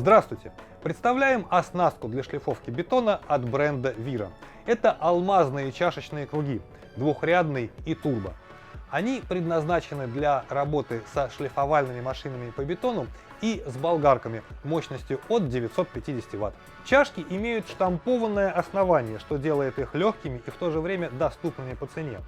Здравствуйте! Представляем оснастку для шлифовки бетона от бренда Wira. Это алмазные чашечные круги, двухрядный и турбо. Они предназначены для работы со шлифовальными машинами по бетону и с болгарками мощностью от 950 Вт. Чашки имеют штампованное основание, что делает их легкими и в то же время доступными по цене.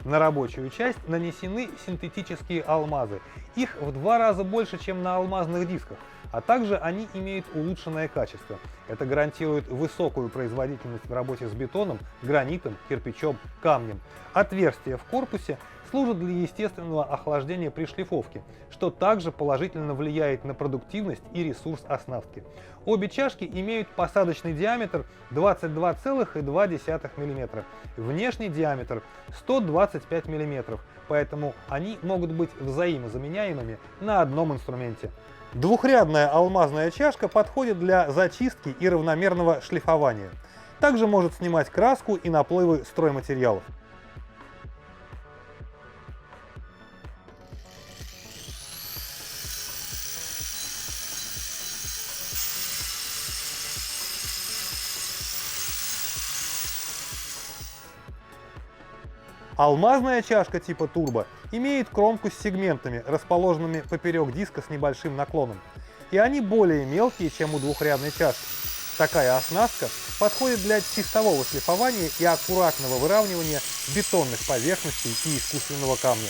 На рабочую часть нанесены синтетические алмазы. Их в 2 раза больше, чем на алмазных дисках, а также они имеют улучшенное качество. Это гарантирует высокую производительность в работе с бетоном, гранитом, кирпичом, камнем. Отверстия в корпусе служат для естественного охлаждения при шлифовке, что также положительно влияет на продуктивность и ресурс оснастки. Обе чашки имеют посадочный диаметр 22,2 мм, внешний диаметр 125 мм, поэтому они могут быть взаимозаменяемыми на одном инструменте. Двухрядная алмазная чашка подходит для зачистки и равномерного шлифования. Также может снимать краску и наплывы стройматериалов. Алмазная чашка типа турбо имеет кромку с сегментами, расположенными поперек диска с небольшим наклоном, и они более мелкие, чем у двухрядной чашки. Такая оснастка подходит для чистового шлифования и аккуратного выравнивания бетонных поверхностей и искусственного камня.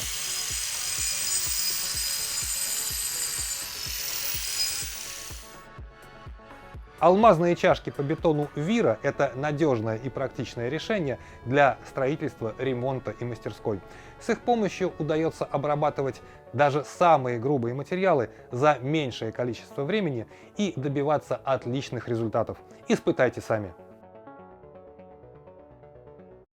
Алмазные чашки по бетону Wira – это надежное и практичное решение для строительства, ремонта и мастерской. С их помощью удается обрабатывать даже самые грубые материалы за меньшее количество времени и добиваться отличных результатов. Испытайте сами.